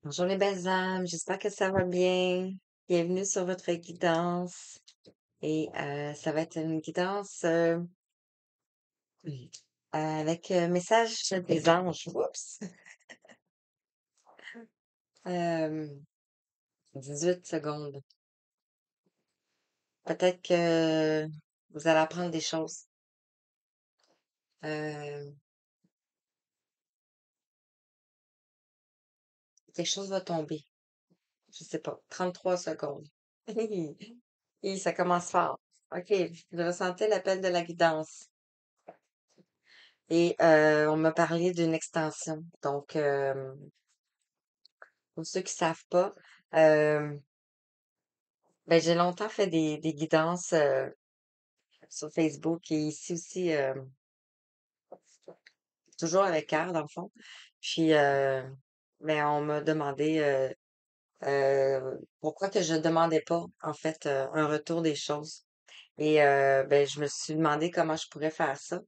Bonjour les belles âmes, j'espère que ça va bien. Bienvenue sur votre guidance. Et ça va être une guidance avec message des anges. Oups! Euh, 18 secondes. Peut-être que vous allez apprendre des choses. Euh, Quelque chose va tomber. Je sais pas. 33 secondes. Et ça commence fort. OK, je ressentais l'appel de la guidance. Et on m'a parlé d'une extension. Donc, pour ceux qui savent pas, euh, ben, j'ai longtemps fait des guidances sur Facebook et ici aussi, toujours avec Cœur, dans le fond. Puis, ben, on m'a demandé pourquoi que je demandais pas, en fait, un retour des choses. Et ben, je me suis demandé comment je pourrais faire ça.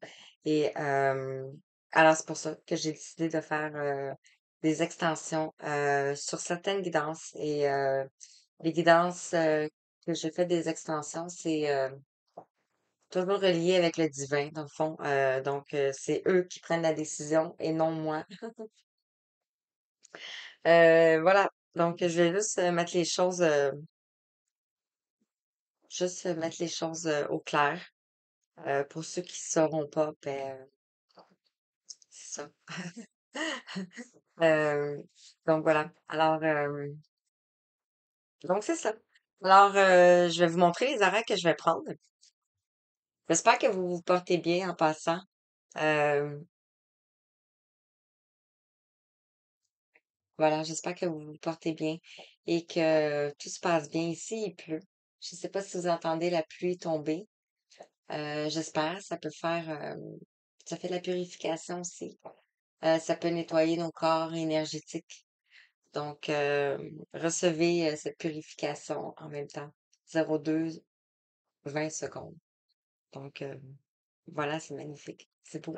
Et alors, c'est pour ça que j'ai décidé de faire des extensions sur certaines guidances. Et les guidances que j'ai fait des extensions, c'est toujours relié avec le divin, dans le fond. Donc, c'est eux qui prennent la décision et non moi. Voilà. Donc, je vais juste mettre les choses, mettre les choses au clair. Pour ceux qui ne sauront pas, ben, c'est ça. Euh, donc voilà. Alors, donc c'est ça. Alors, je vais vous montrer les arrêts que je vais prendre. J'espère que vous vous portez bien en passant. Euh, voilà, j'espère que vous vous portez bien et que tout se passe bien ici. Il pleut. Je ne sais pas si vous entendez la pluie tomber. J'espère. Ça peut faire, ça fait de la purification aussi. Ça peut nettoyer nos corps énergétiques. Donc, recevez cette purification en même temps. 02 20 secondes. Donc, voilà, c'est magnifique. C'est beau.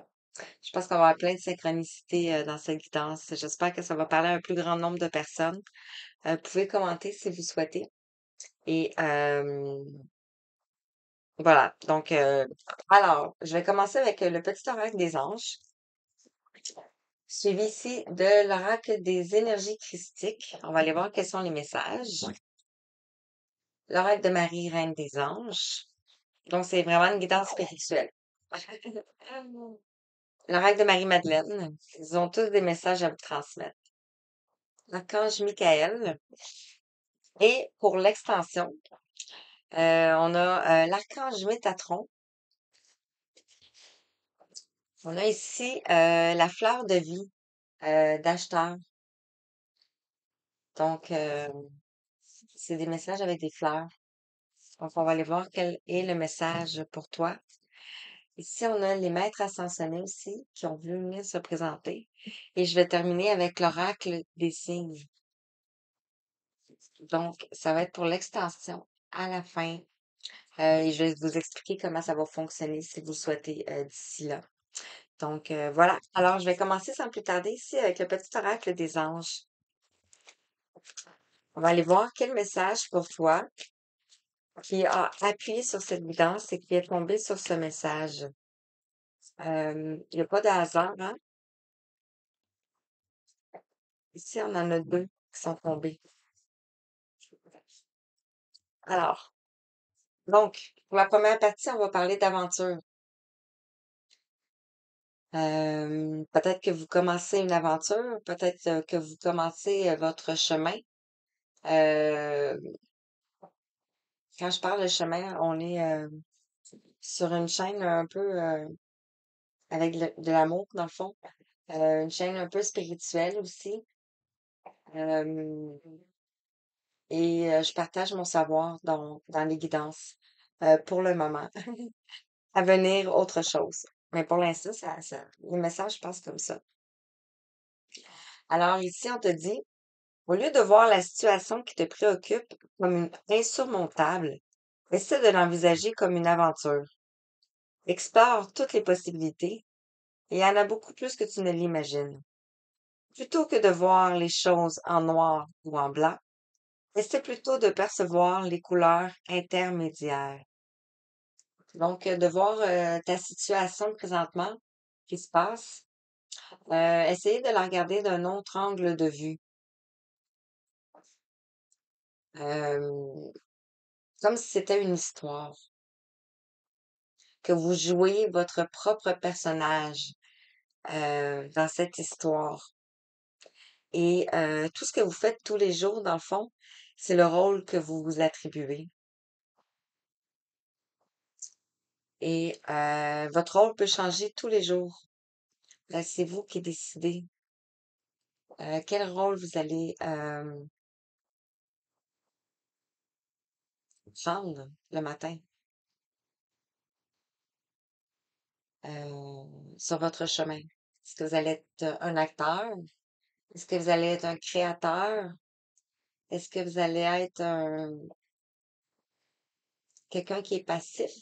Je pense qu'on va avoir plein de synchronicité dans cette guidance. J'espère que ça va parler à un plus grand nombre de personnes. Vous pouvez commenter si vous souhaitez. Et voilà. Donc, alors, je vais commencer avec le petit oracle des anges, suivi ici de l'oracle des énergies christiques. On va aller voir quels sont les messages. L'oracle de Marie, reine des anges. Donc, c'est vraiment une guidance spirituelle. L'oracle de Marie-Madeleine. Ils ont tous des messages à vous transmettre. L'archange Michael. Et pour l'extension, on a l'archange Métatron. On a ici la fleur de vie d'acheteur. Donc, c'est des messages avec des fleurs. Donc, on va aller voir quel est le message pour toi. Ici, on a les maîtres ascensionnés aussi qui ont voulu venir se présenter. Et je vais terminer avec l'oracle des signes. Donc, ça va être pour l'extension à la fin. Et je vais vous expliquer comment ça va fonctionner si vous le souhaitez d'ici là. Donc, voilà. Alors, je vais commencer sans plus tarder ici avec le petit oracle des anges. On va aller voir quel message pour toi qui a appuyé sur cette guidance et qui est tombé sur ce message. Il n'y a pas de hasard, hein? Ici, on en a deux qui sont tombés. Alors, donc, pour la première partie, on va parler d'aventure. Peut-être que vous commencez une aventure, peut-être que vous commencez votre chemin. Euh, Quand je parle de chemin, on est sur une chaîne un peu avec de l'amour, dans le fond. Une chaîne un peu spirituelle aussi. Euh, et je partage mon savoir dans les guidances pour le moment. À venir, autre chose. Mais pour l'instant, les messages passent comme ça. Alors ici, on te dit, au lieu de voir la situation qui te préoccupe comme une insurmontable, essaie de l'envisager comme une aventure. Explore toutes les possibilités et il y en a beaucoup plus que tu ne l'imagines. Plutôt que de voir les choses en noir ou en blanc, essaie plutôt de percevoir les couleurs intermédiaires. Donc, de voir ta situation présentement qui se passe, essayer de la regarder d'un autre angle de vue. Euh, Comme si c'était une histoire, que vous jouez votre propre personnage dans cette histoire. Et tout ce que vous faites tous les jours, dans le fond, c'est le rôle que vous vous attribuez. Et votre rôle peut changer tous les jours. Là, c'est vous qui décidez quel rôle vous allez prendre le matin euh, sur votre chemin. Est-ce que vous allez être un acteur? Est-ce que vous allez être un créateur? Est-ce que vous allez être quelqu'un qui est passif,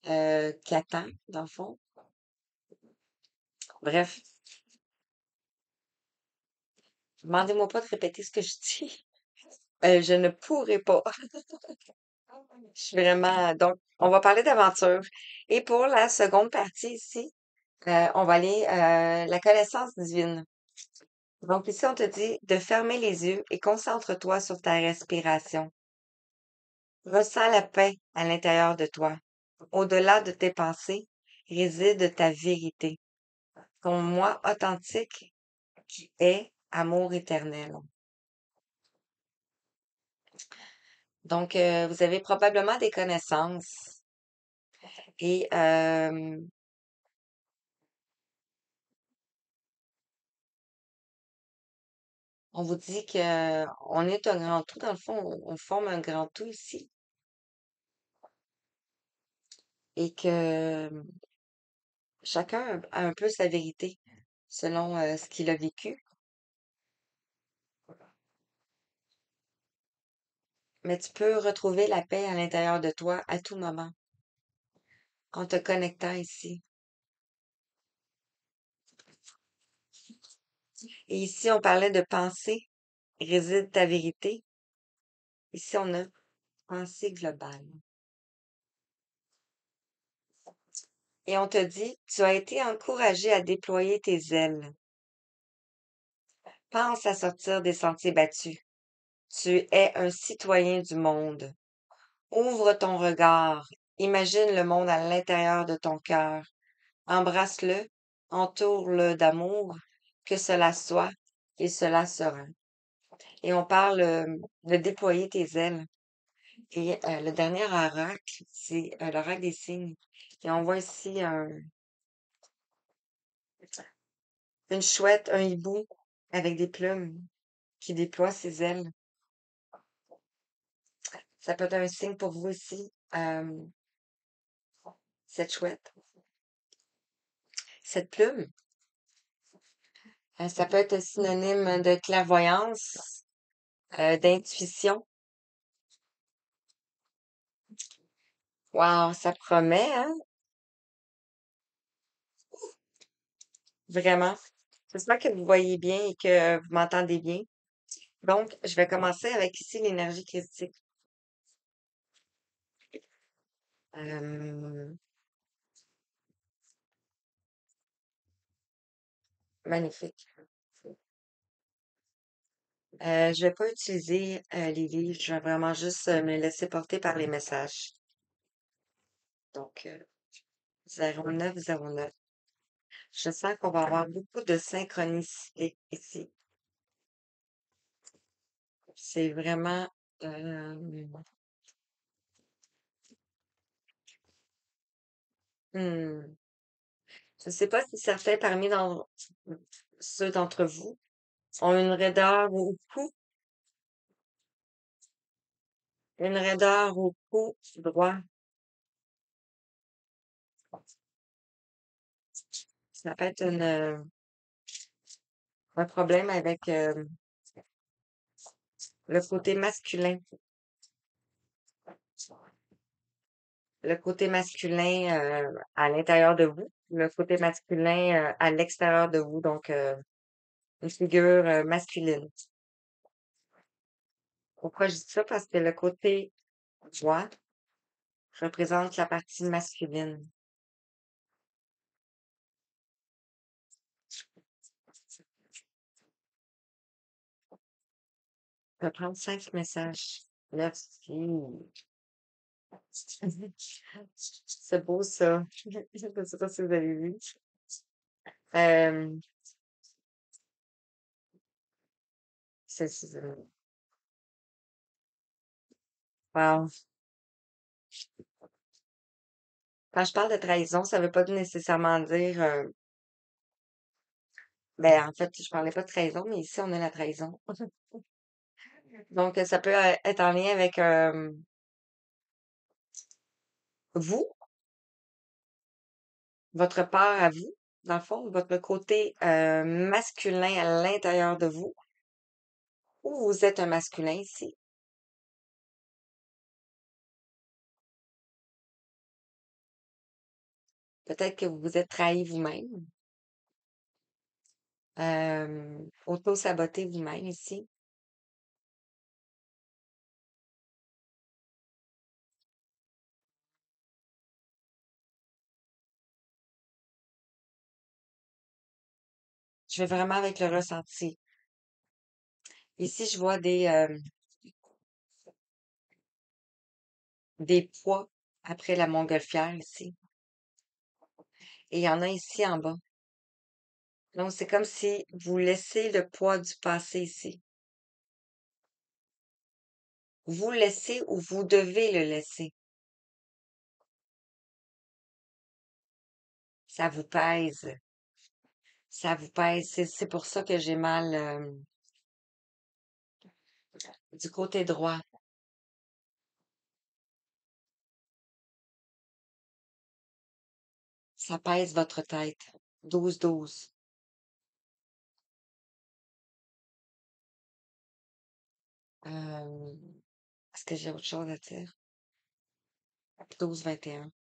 qui attend, dans le fond? Bref, demandez-moi pas de répéter ce que je dis. Je ne pourrai pas. Je suis vraiment... Donc, on va parler d'aventure. Et pour la seconde partie ici, on va aller la connaissance divine. Donc ici, on te dit de fermer les yeux et concentre-toi sur ta respiration. Ressens la paix à l'intérieur de toi. Au-delà de tes pensées réside ta vérité. Ton moi authentique qui est amour éternel. Donc, vous avez probablement des connaissances et on vous dit que on est un grand tout. Dans le fond, on forme un grand tout ici et que chacun a un peu sa vérité selon ce qu'il a vécu. Mais tu peux retrouver la paix à l'intérieur de toi à tout moment en te connectant ici. Et ici, on parlait de pensée, réside ta vérité. Ici, on a pensée globale. Et on te dit, tu as été encouragé à déployer tes ailes. Pense à sortir des sentiers battus. Tu es un citoyen du monde. Ouvre ton regard. Imagine le monde à l'intérieur de ton cœur. Embrasse-le, entoure-le d'amour, que cela soit et cela sera. Et on parle de déployer tes ailes. Et le dernier oracle, c'est l'oracle des signes. Et on voit ici une chouette, un hibou avec des plumes qui déploie ses ailes. Ça peut être un signe pour vous aussi, cette chouette. Cette plume, ça peut être synonyme de clairvoyance, d'intuition. Wow, ça promet, hein? Vraiment. J'espère que vous voyez bien et que vous m'entendez bien. Donc, je vais commencer avec ici l'énergie critique. Euh, Magnifique. Je vais pas utiliser les livres, je vais vraiment juste me laisser porter par les messages. Donc, 0909. Je sens qu'on va avoir beaucoup de synchronicité ici. C'est vraiment... euh, hmm, je ne sais pas si certains parmi ceux d'entre vous ont une raideur au cou, une raideur au cou droit. Ça peut être un problème avec le côté masculin. Le côté masculin à l'intérieur de vous, le côté masculin à l'extérieur de vous. Donc, une figure masculine. Pourquoi je dis ça? Parce que le côté droit représente la partie masculine. Je vais prendre 5 messages. Merci. C'est beau ça. Je ne sais pas si vous avez vu. Euh, c'est- wow. Quand je parle de trahison, ça veut pas nécessairement dire ben en fait, je parlais pas de trahison, mais ici on a la trahison. Donc ça peut être en lien avec vous, votre part à vous, dans le fond, votre côté masculin à l'intérieur de vous, ou vous êtes un masculin ici. Peut-être que vous vous êtes trahi vous-même, auto-saboté vous-même ici. Je vais vraiment avec le ressenti. Ici, je vois des poids après la montgolfière ici. Et il y en a ici en bas. Donc, c'est comme si vous laissez le poids du passé ici. Vous le laissez ou vous devez le laisser. Ça vous pèse. Ça vous pèse. C'est pour ça que j'ai mal du côté droit. Ça pèse votre tête. 12-12. Euh, Est-ce que j'ai autre chose à dire? 12-21.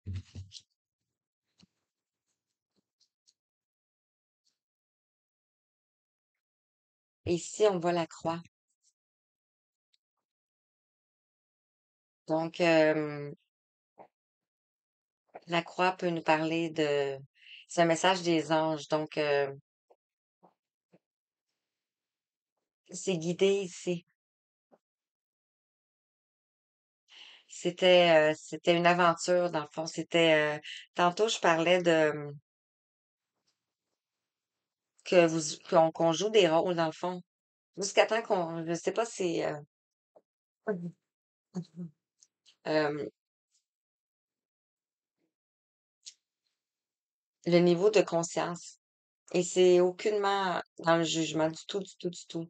Et ici, on voit la croix. Donc, la croix peut nous parler de... C'est un message des anges. Donc, c'est guidé ici. C'était une aventure, dans le fond. Tantôt, je parlais de qu'on joue des rôles, dans le fond. Jusqu'à temps qu'on... Je sais pas si... euh, le niveau de conscience. Et c'est aucunement dans le jugement du tout, du tout, du tout.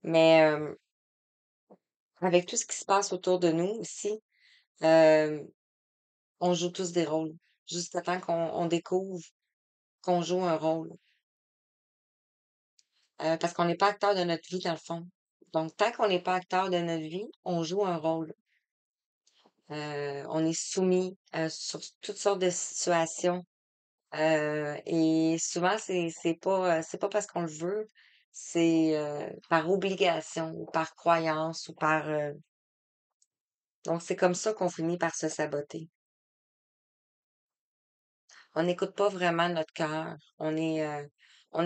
Mais avec tout ce qui se passe autour de nous ici, euh, on joue tous des rôles. Jusqu'à temps qu'on découvre qu'on joue un rôle. Parce qu'on n'est pas acteur de notre vie, dans le fond. Donc, tant qu'on n'est pas acteur de notre vie, on joue un rôle. On est soumis sur toutes sortes de situations. Et souvent, c'est pas parce qu'on le veut, c'est par obligation ou par croyance ou par donc c'est comme ça qu'on finit par se saboter. On n'écoute pas vraiment notre cœur. On est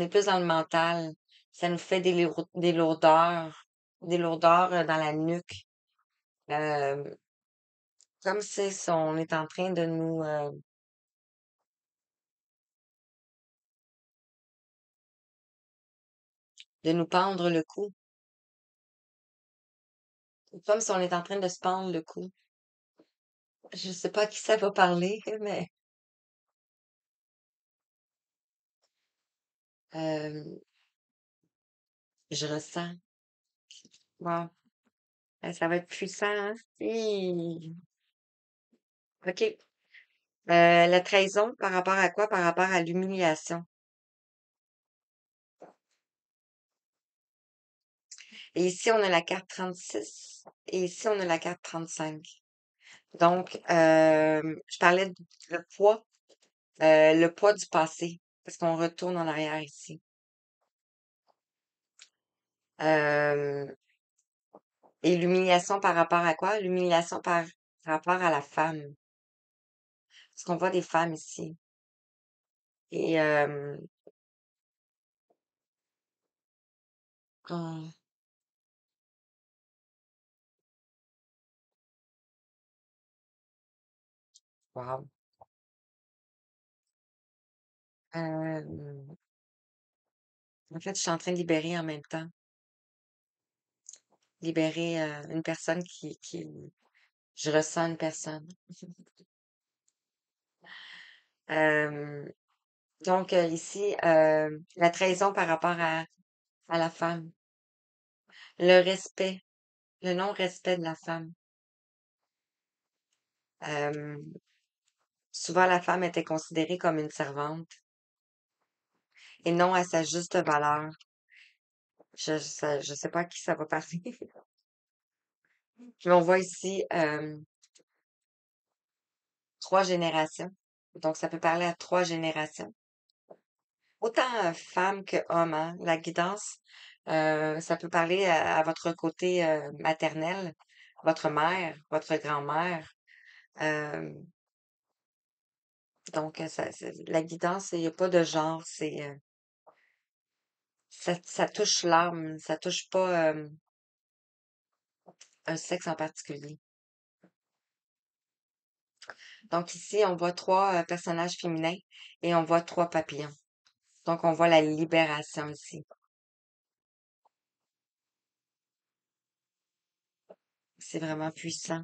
plus dans le mental. Ça nous fait des lourdeurs dans la nuque. Euh, Comme si on est en train de nous pendre le cou. Comme si on est en train de se pendre le cou. Je sais pas à qui ça va parler, mais euh, je ressens. Wow. Ça va être puissant, hein? Hi. OK. La trahison, par rapport à quoi? Par rapport à l'humiliation. Et ici, on a la carte 36 et ici, on a la carte 35. Donc, je parlais le poids du passé, parce qu'on retourne en arrière ici. Euh, et l'humiliation par rapport à quoi? L'humiliation par rapport à la femme. Parce qu'on voit des femmes ici. Et, oh, wow. Euh, en fait, je suis en train de libérer en même temps. Libérer une personne je ressens une personne. Euh, donc, ici, la trahison par rapport à la femme. Le respect, le non-respect de la femme. Euh, souvent, la femme était considérée comme une servante et non à sa juste valeur. Je sais pas à qui ça va parler. Mais on voit ici trois générations. Donc, ça peut parler à trois générations. Autant femme que homme, hein. La guidance, ça peut parler à votre côté maternel, votre mère, votre grand-mère. Euh, donc, la guidance, il n'y a pas de genre, ça touche l'âme, ça touche pas un sexe en particulier. Donc ici, on voit trois personnages féminins et on voit trois papillons. Donc, on voit la libération ici. C'est vraiment puissant.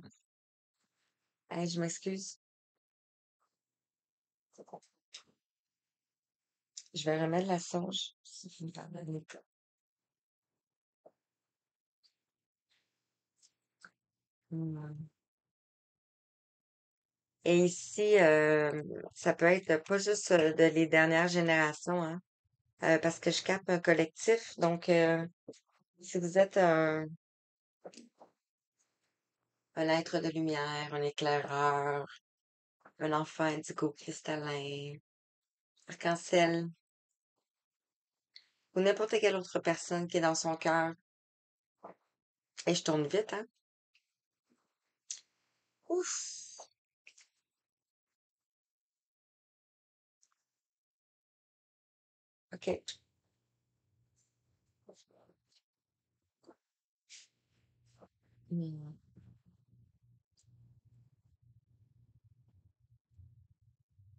Hey, je m'excuse. Je vais remettre la sauge. Si vous me pardonnez. Hmm. Et ici, ça peut être pas juste de les dernières générations, hein, parce que je capte un collectif. Donc, si vous êtes un être de lumière, un éclaireur, un enfant indigo cristallin, arc-en-ciel, ou n'importe quelle autre personne qui est dans son cœur. Et je tourne vite, hein? Ouf! OK. Hmm.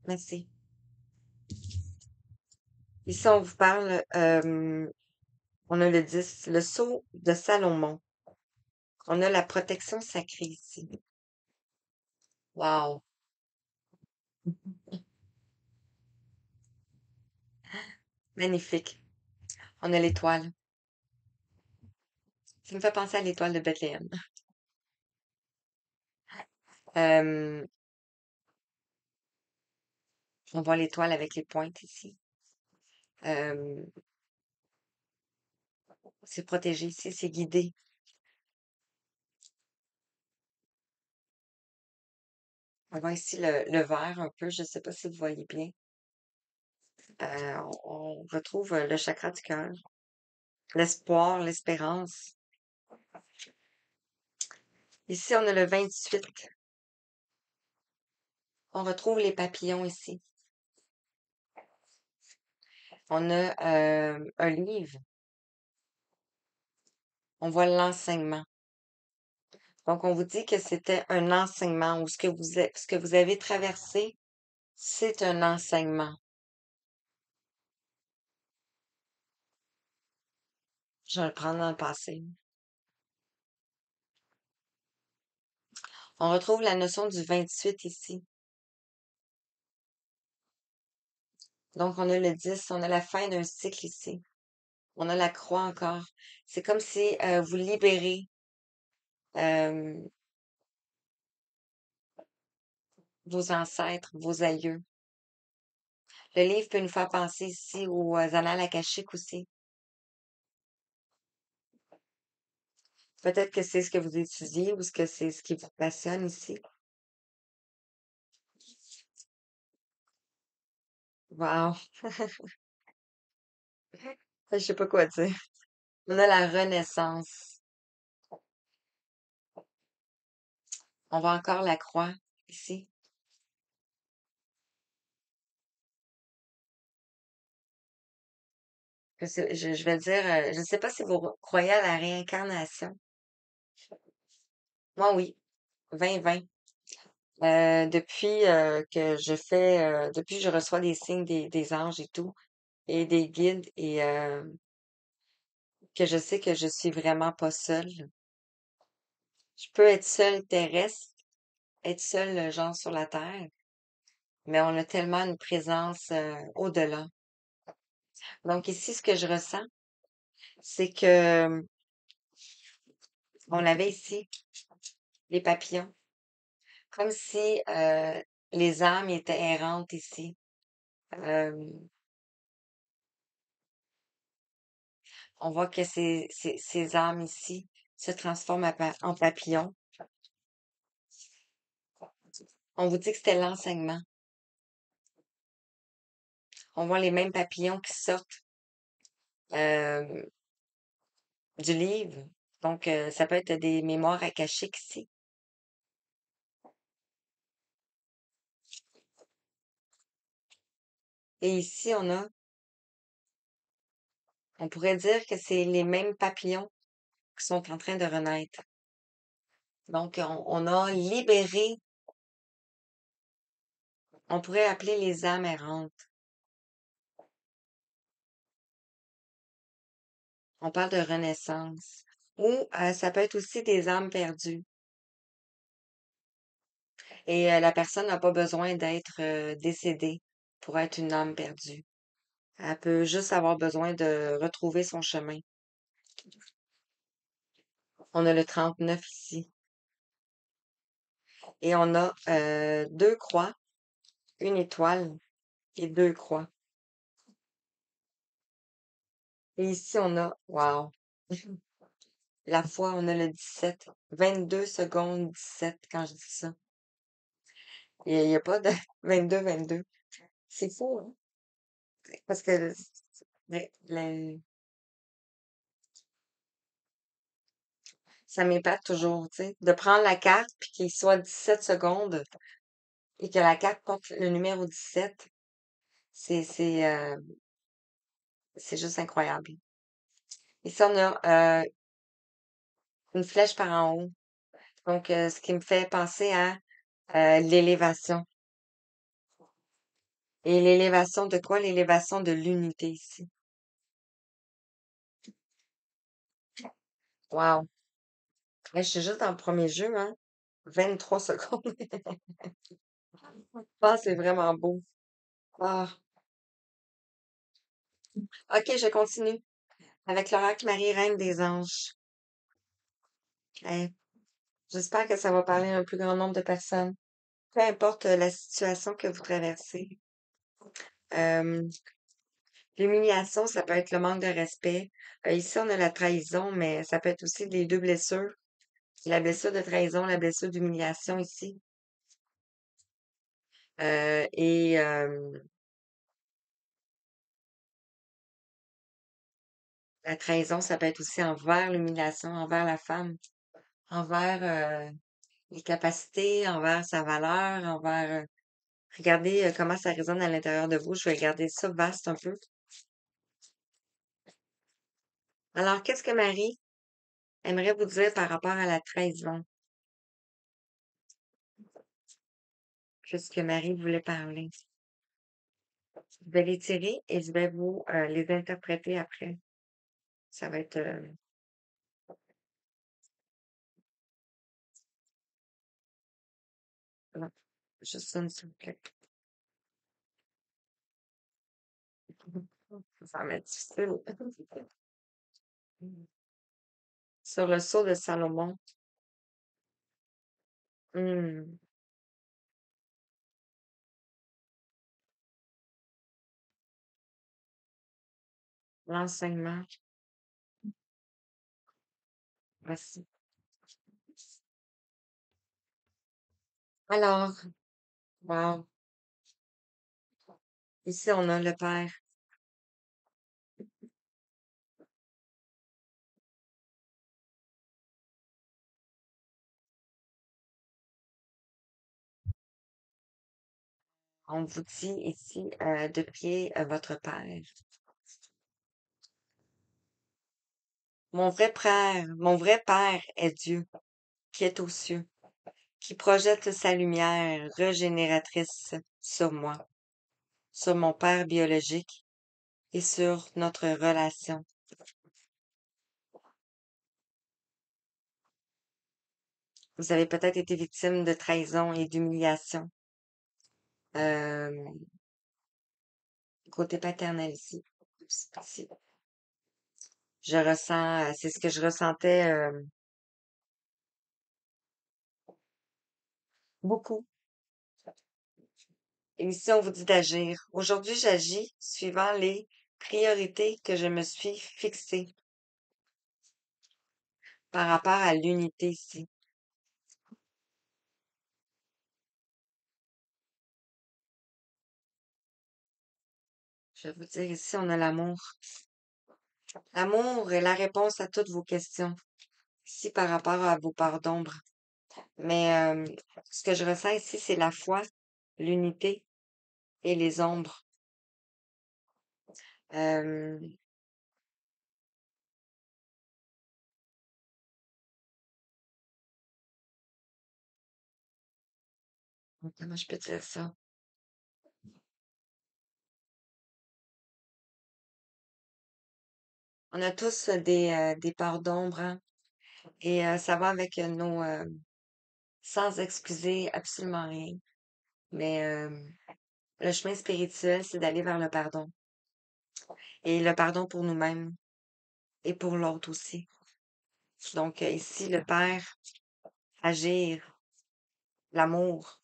Merci. Ici, on vous parle, on a le 10, le sceau de Salomon. On a la protection sacrée ici. Wow! Magnifique. On a l'étoile. Ça me fait penser à l'étoile de Bethléem. Euh, on voit l'étoile avec les pointes ici. Euh, c'est protégé ici, c'est guidé. On voit ici le vert un peu, je ne sais pas si vous voyez bien. On retrouve le chakra du cœur, l'espoir, l'espérance. Ici, on a le 28. On retrouve les papillons ici. On a un livre. On voit l'enseignement. Donc, on vous dit que c'était un enseignement ou ce que vous avez traversé, c'est un enseignement. Je vais le prendre dans le passé. On retrouve la notion du 28 ici. Donc, on a le 10, on a la fin d'un cycle ici. On a la croix encore. C'est comme si vous libérez euh, vos ancêtres, vos aïeux. Le livre peut nous faire penser ici aux annales akashiques aussi. Peut-être que c'est ce que vous étudiez ou que c'est ce qui vous passionne ici. Wow! Je sais pas quoi dire. On a la Renaissance. On voit encore la croix ici. Je vais dire, je ne sais pas si vous croyez à la réincarnation. Moi, oui. 2020. Depuis depuis que je reçois des signes des anges et tout, et des guides, et que je sais que je suis vraiment pas seule. Je peux être seule terrestre, être seule, genre sur la terre, mais on a tellement une présence au-delà. Donc ici, ce que je ressens, c'est que on avait ici les papillons, comme si les âmes étaient errantes ici. Euh, on voit que ces âmes ici se transforment en papillons. On vous dit que c'était l'enseignement. On voit les mêmes papillons qui sortent euh, du livre. Donc, ça peut être des mémoires akashiques ici. Et ici, on pourrait dire que c'est les mêmes papillons qui sont en train de renaître. Donc, on a libéré, on pourrait appeler les âmes errantes. On parle de renaissance. Ou ça peut être aussi des âmes perdues. Et la personne n'a pas besoin d'être décédée pour être une âme perdue. Elle peut juste avoir besoin de retrouver son chemin. On a le 39 ici. Et on a deux croix, une étoile et deux croix. Et ici, on a, wow, la foi, on a le 17. 22 secondes 17 quand je dis ça. Il n'y a pas de 22. C'est fou, hein? Parce que ça m'épate toujours, tu sais, de prendre la carte puis qu'il soit 17 secondes et que la carte porte le numéro 17. C'est, c'est, euh, c'est juste incroyable. Ici, on a une flèche par en haut. Donc, ce qui me fait penser à l'élévation. Et l'élévation de quoi? L'élévation de l'unité ici. Wow. Je suis juste dans le premier jeu, hein? 23 secondes. Ah, c'est vraiment beau. Ah. OK, je continue avec l'oracle Marie, Reine des Anges. Hey, j'espère que ça va parler à un plus grand nombre de personnes. Peu importe la situation que vous traversez. Euh, L'humiliation, ça peut être le manque de respect. Ici, on a la trahison, mais ça peut être aussi les deux blessures. La blessure de trahison, la blessure d'humiliation ici. Et la trahison, ça peut être aussi envers l'humiliation, envers la femme, envers les capacités, envers sa valeur, envers... regardez comment ça résonne à l'intérieur de vous. Je vais garder ça vaste un peu. Alors, qu'est-ce que Marie aimerait vous dire par rapport à la trahison? Qu'est-ce que Marie voulait parler? Je vais les tirer et je vais vous les interpréter après. Ça va être... non, juste une s'il vous plaît. Ça va être difficile. Sur le sceau de Salomon. Hmm, l'enseignement. Merci. Alors, wow. Ici, on a le Père. On vous dit ici de prier votre Père. Mon vrai Père est Dieu, qui est aux cieux, qui projette sa lumière régénératrice sur moi, sur mon Père biologique et sur notre relation. Vous avez peut-être été victime de trahison et d'humiliation. Euh, Côté paternel ici. Ici. Je ressens, c'est ce que je ressentais beaucoup. Et ici, on vous dit d'agir. Aujourd'hui, j'agis suivant les priorités que je me suis fixées par rapport à l'unité ici. Je vais vous dire ici, on a l'amour. L'amour est la réponse à toutes vos questions. Ici, par rapport à vos parts d'ombre. Mais ce que je ressens ici, c'est la foi, l'unité et les ombres. Euh, Comment je peux dire ça? On a tous des parts d'ombre, hein, et ça va avec nos... sans excuser absolument rien. Mais le chemin spirituel, c'est d'aller vers le pardon. Et le pardon pour nous-mêmes et pour l'autre aussi. Donc ici, le Père, agir, l'amour,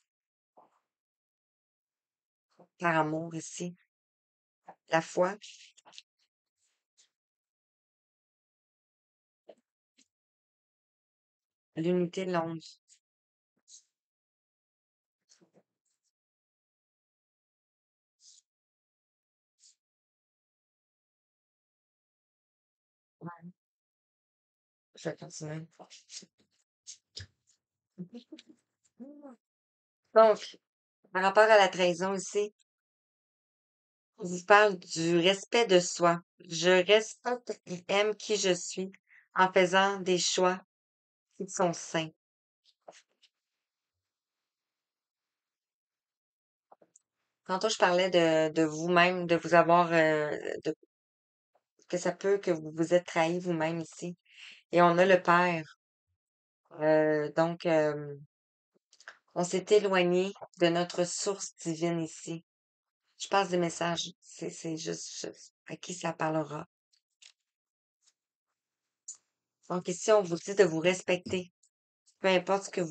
par amour ici, la foi, l'unité de l'onde. Ouais, je vais continuer. Donc, par rapport à la trahison ici, on vous parle du respect de soi. Je respecte et aime qui je suis en faisant des choix qui sont sains. Tantôt, je parlais de vous-même, de vous avoir, de, que ça peut que vous vous êtes trahi vous-même ici. Et on a le Père. Donc, on s'est éloigné de notre source divine ici. Je passe des messages. C'est juste à qui ça parlera. Donc ici, on vous dit de vous respecter, peu importe ce que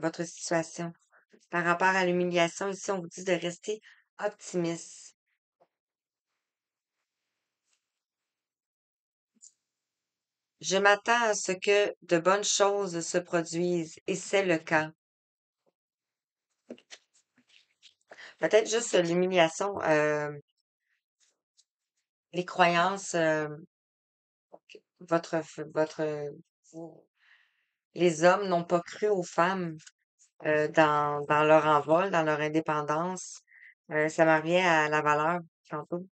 votre situation. Par rapport à l'humiliation, ici, on vous dit de rester optimiste. Je m'attends à ce que de bonnes choses se produisent, et c'est le cas. Peut-être juste l'humiliation, les croyances, votre, vous- les hommes n'ont pas cru aux femmes dans leur envol, dans leur indépendance. Ça me revient à la valeur, tantôt.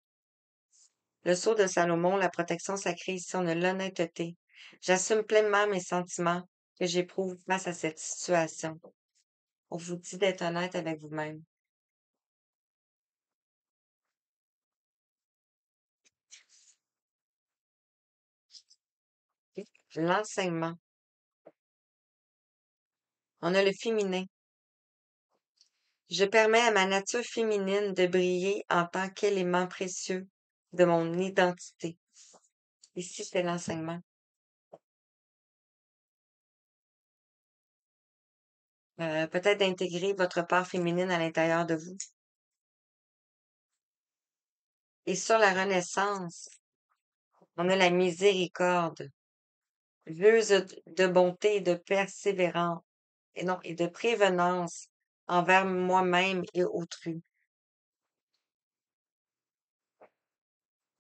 Le sceau de Salomon, la protection sacrée ici, on a l'honnêteté. J'assume pleinement mes sentiments que j'éprouve face à cette situation. On vous dit d'être honnête avec vous-même. L'enseignement. On a le féminin. Je permets à ma nature féminine de briller en tant qu'élément précieux de mon identité. Ici, c'est l'enseignement. Peut-être d'intégrer votre part féminine à l'intérieur de vous. Et sur la renaissance, on a la miséricorde, vœuse de bonté et de persévérance, et non, et de prévenance envers moi-même et autrui.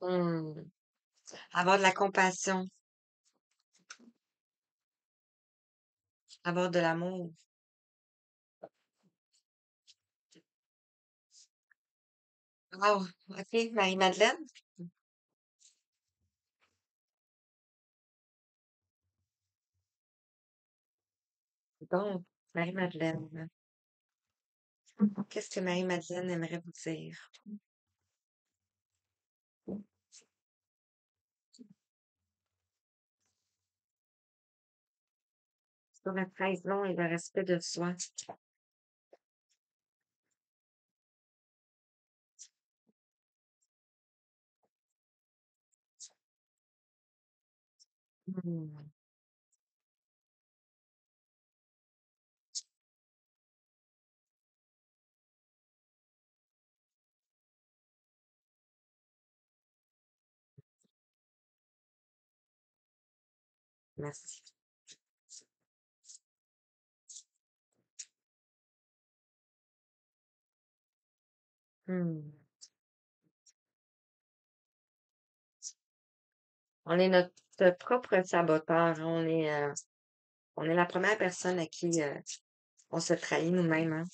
Hmm. Avoir de la compassion, avoir de l'amour. Ah, ok, Marie-Madeleine. Donc, Marie-Madeleine. Qu'est-ce que Marie-Madeleine aimerait vous dire? Sur la trahison et le respect de soi. Hmm, merci. Hmm. On est notre propre saboteur. On est la première personne à qui on se trahit nous-mêmes, hein.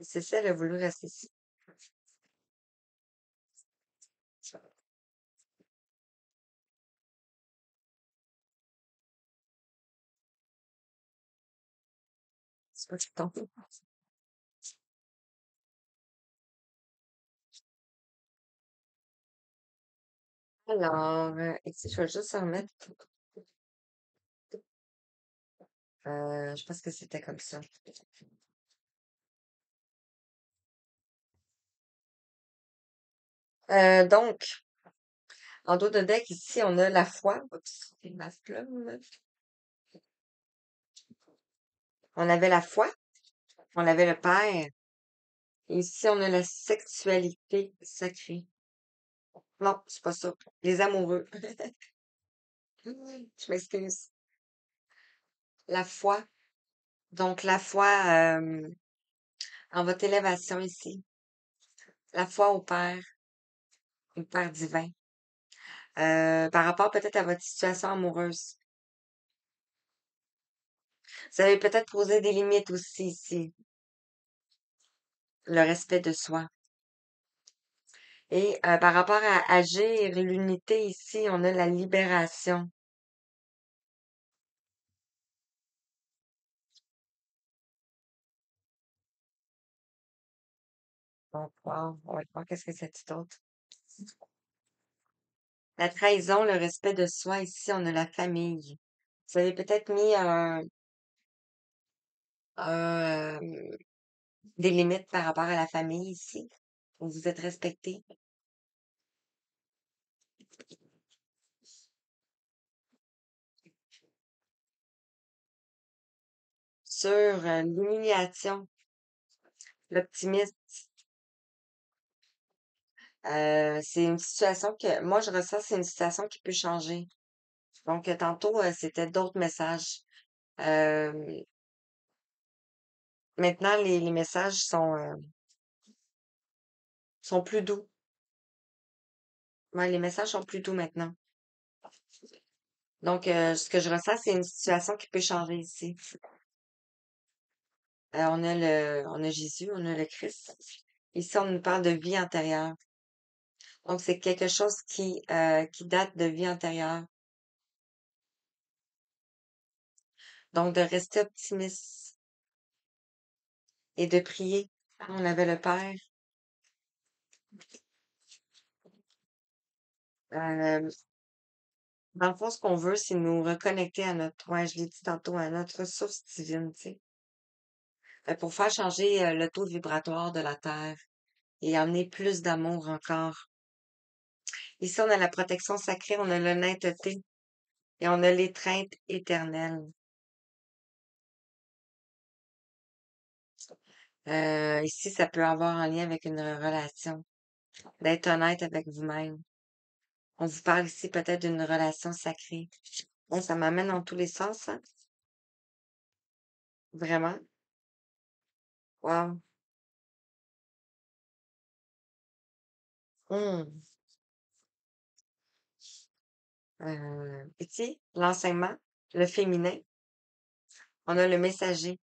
C'est ça, le vouloir rester ici. C'est pas tout le temps. Alors, ici, je vais juste remettre. Je pense que c'était comme ça. Donc, en dos de deck, ici, on a la foi. Oups, c'est ma plume. On avait la foi, on avait le père. Et ici, on a la sexualité sacrée. Non, c'est pas ça. Les amoureux. Je m'excuse. La foi. Donc, la foi en votre élévation ici. La foi au Père divin. Par rapport peut-être à votre situation amoureuse. Vous avez peut-être posé des limites aussi ici. Le respect de soi. Et par rapport à agir, l'unité ici, on a la libération. Donc, wow, on va voir qu'est-ce que c'est tout autre. La trahison, le respect de soi, ici, on a la famille. Vous avez peut-être mis des limites par rapport à la famille ici. Où vous êtes respecté. Sur l'humiliation, l'optimisme, c'est une situation que moi je ressens, c'est une situation qui peut changer. Donc, tantôt, c'était d'autres messages. Euh, Maintenant, les messages sont plus doux. Ouais, les messages sont plus doux maintenant. Donc, ce que je ressens, c'est une situation qui peut changer ici. On a Jésus, on a le Christ. Ici, on nous parle de vie antérieure. Donc, c'est quelque chose qui date de vie antérieure. Donc, de rester optimiste et de prier. On avait le Père. Euh, Dans le fond, ce qu'on veut, c'est nous reconnecter à notre, ouais, je l'ai dit tantôt, à notre source divine, tu sais. Pour faire changer le taux vibratoire de la Terre et amener plus d'amour encore. Ici, on a la protection sacrée, on a l'honnêteté et on a l'étreinte éternelle. Ici, ça peut avoir un lien avec une relation, d'être honnête avec vous-même. On vous parle ici peut-être d'une relation sacrée. Bon, ça m'amène dans tous les sens, hein? Vraiment. Wow. Hmm. Ici, l'enseignement, le féminin, on a le messager.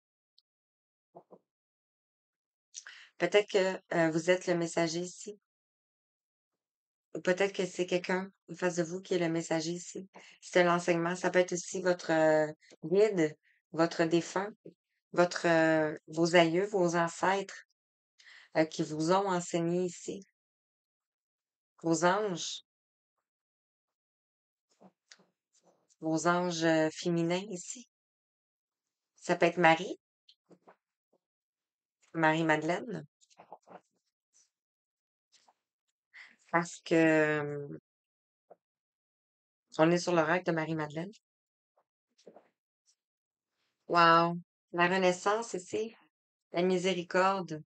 Peut-être que vous êtes le messager ici. Ou peut-être que c'est quelqu'un en face de vous qui est le messager ici. C'est l'enseignement. Ça peut être aussi votre guide, votre défunt, vos aïeux, vos ancêtres qui vous ont enseigné ici. Vos vos anges féminins ici. Ça peut être Marie, Marie-Madeleine, parce que on est sur le rêve de Marie-Madeleine. Wow! La Renaissance ici, la miséricorde,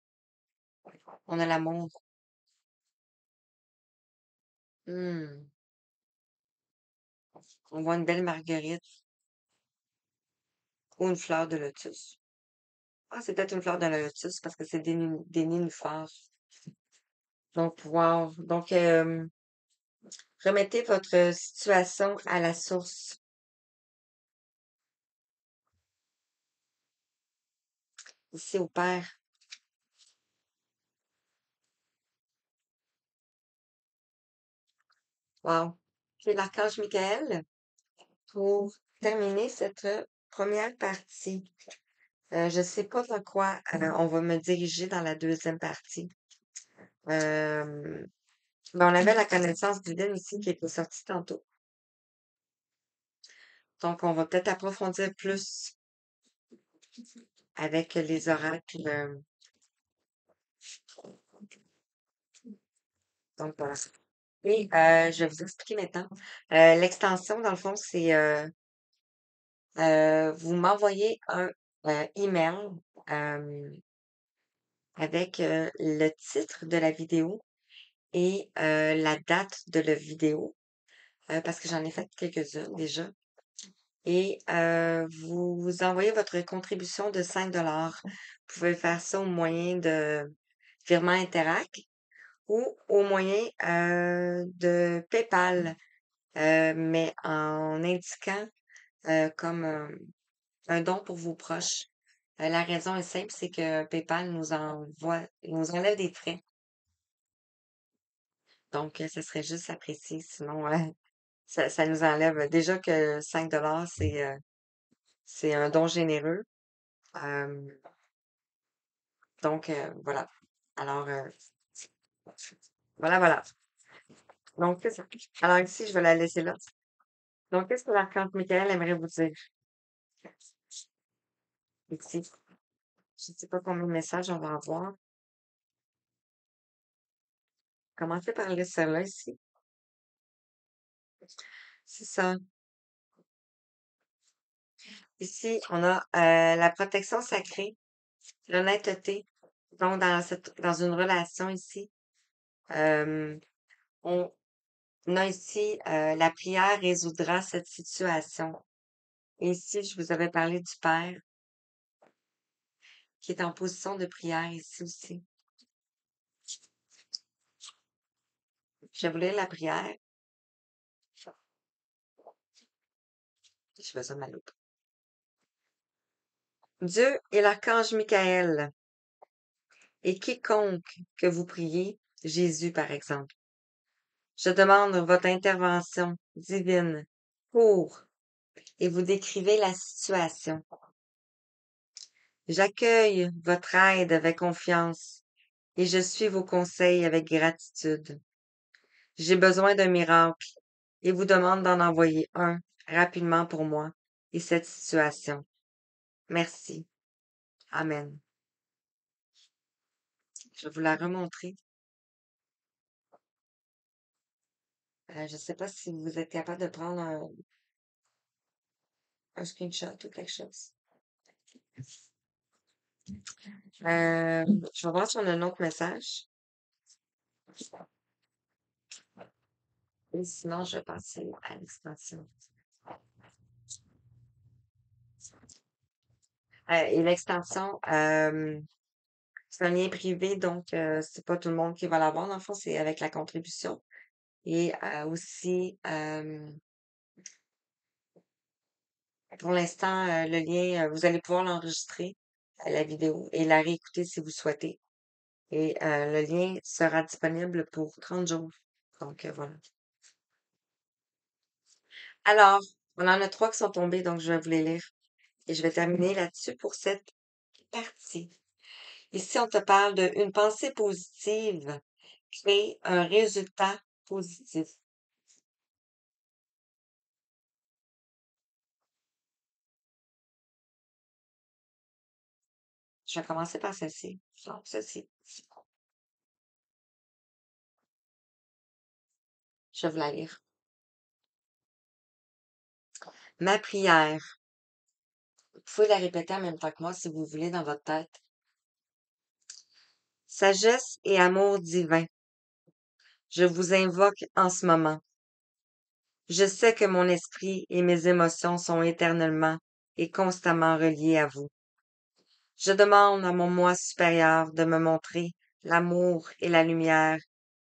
on a l'amour. Hmm. On voit une belle marguerite ou une fleur de lotus. Ah, c'est peut-être une fleur de lotus parce que c'est des nénuphars. Donc, wow. Donc, remettez votre situation à la source. Ici au Père. Wow. C'est l'archange Michael pour terminer cette première partie. Je sais pas dans quoi on va me diriger dans la deuxième partie. Euh, ben, on avait la connaissance divine ici qui était sortie tantôt. Donc, on va peut-être approfondir plus avec les oracles. Donc, voilà. Et je vais vous expliquer maintenant. L'extension, dans le fond, c'est vous m'envoyez un email euh, avec le titre de la vidéo et la date de la vidéo, parce que j'en ai fait quelques-unes déjà. Et vous envoyez votre contribution de 5 dollars. Vous pouvez faire ça au moyen de virement Interac ou au moyen de PayPal, mais en indiquant comme un don pour vos proches. La raison est simple, c'est que PayPal nous enlève des frais. Donc, ce serait juste apprécié. Sinon, ça nous enlève. Déjà que 5 dollars, c'est un don généreux. Euh, donc, voilà. Alors, voilà, voilà. Donc, c'est ça. Alors, ici, je vais la laisser là. Donc, qu'est-ce que l'archange Michael aimerait vous dire ici? Je ne sais pas combien de messages on va avoir. Commencez par lire celle-là ici. C'est ça. Ici, on a la protection sacrée, l'honnêteté. Donc, dans une relation ici, euh, on a ici la prière résoudra cette situation. Et ici, je vous avais parlé du Père qui est en position de prière ici aussi. Je vais vous lire la prière. Je fais ça de ma loupe. Dieu et l'archange Michael et quiconque que vous priez, Jésus par exemple. Je demande votre intervention divine pour et vous décrivez la situation. J'accueille votre aide avec confiance et je suis vos conseils avec gratitude. J'ai besoin d'un miracle et vous demande d'en envoyer un rapidement pour moi et cette situation. Merci. Amen. Je vais vous la remontrer. Je ne sais pas si vous êtes capable de prendre un screenshot ou quelque chose. Je vais voir si on a un autre message. Et sinon, je vais passer à l'extension. Et l'extension, c'est un lien privé, donc c'est pas tout le monde qui va l'avoir. Dans le fond, c'est avec la contribution. Et aussi, pour l'instant, le lien, vous allez pouvoir l'enregistrer, la vidéo, et la réécouter si vous souhaitez. et le lien sera disponible pour 30 jours. Donc, voilà. Alors, on en a 3 qui sont tombés, donc je vais vous les lire et je vais terminer là-dessus pour cette partie. Ici, on te parle de une pensée positive crée un résultat positif. Je vais commencer par celle-ci. Donc, celle-ci. Je vais vous la lire. Ma prière. Vous pouvez la répéter en même temps que moi si vous voulez dans votre tête. Sagesse et amour divin, je vous invoque en ce moment. Je sais que mon esprit et mes émotions sont éternellement et constamment reliés à vous. Je demande à mon moi supérieur de me montrer l'amour et la lumière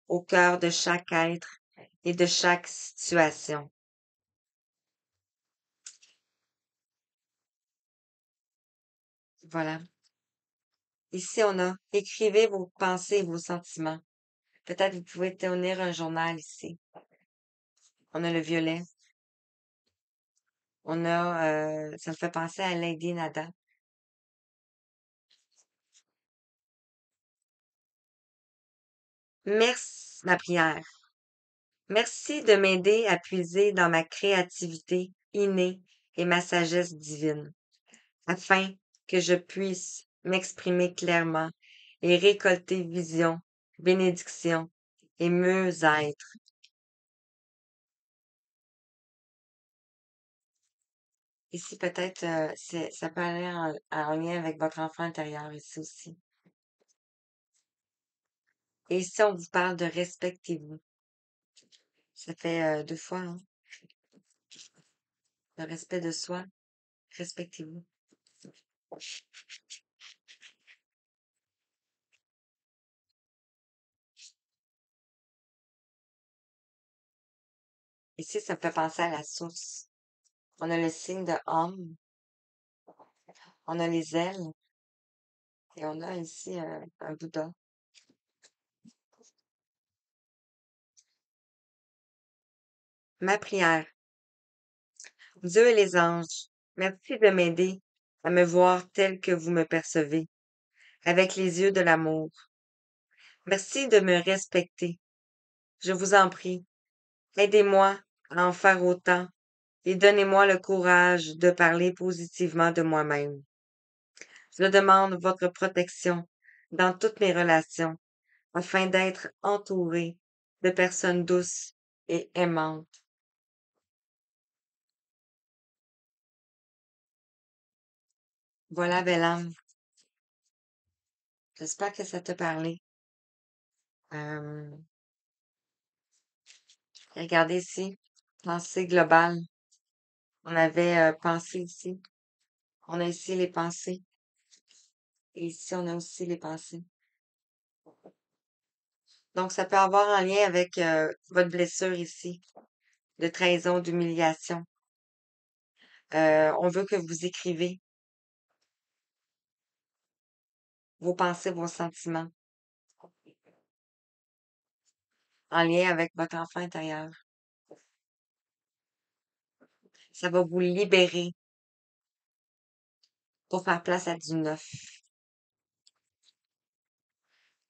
au cœur de chaque être et de chaque situation. Voilà. Ici, on a écrivez vos pensées et vos sentiments. Peut-être vous pouvez tenir un journal ici. On a le violet. On a, ça me fait penser à Lady Nada. Merci, ma prière. Merci de m'aider à puiser dans ma créativité innée et ma sagesse divine, afin que je puisse m'exprimer clairement et récolter vision, bénédiction et mieux-être. Ici, peut-être, ça peut aller en lien avec votre enfant intérieur ici aussi. Et ici, on vous parle de respectez-vous. Ça fait 2 fois, hein? Le respect de soi, respectez-vous. Ici, ça me fait penser à la source. On a le signe de homme, on a les ailes et on a ici un Bouddha. Ma prière. Dieu et les anges, merci de m'aider à me voir tel que vous me percevez, avec les yeux de l'amour. Merci de me respecter. Je vous en prie, aidez-moi à en faire autant et donnez-moi le courage de parler positivement de moi-même. Je demande votre protection dans toutes mes relations afin d'être entouré de personnes douces et aimantes. Voilà, belle âme. J'espère que ça t'a parlé. Euh, regardez ici, pensée globale. On avait pensée ici. On a ici les pensées. Et ici, on a aussi les pensées. Donc, ça peut avoir un lien avec votre blessure ici, de trahison, d'humiliation. On veut que vous écrivez vos pensées, vos sentiments, en lien avec votre enfant intérieur. Ça va vous libérer pour faire place à du neuf.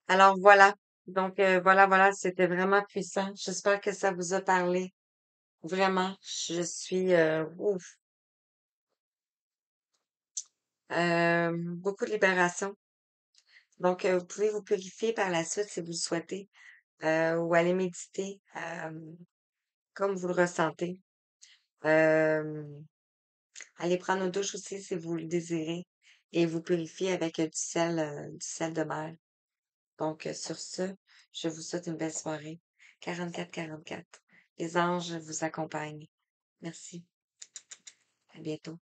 Alors voilà. Donc voilà, c'était vraiment puissant. J'espère que ça vous a parlé. Vraiment, je suis ouf. Beaucoup de libération. Donc, vous pouvez vous purifier par la suite si vous le souhaitez, ou aller méditer comme vous le ressentez. Euh, Allez prendre une douche aussi si vous le désirez et vous purifier avec du sel de mer. Donc, sur ce, je vous souhaite une belle soirée. 44-44. Les anges vous accompagnent. Merci. À bientôt.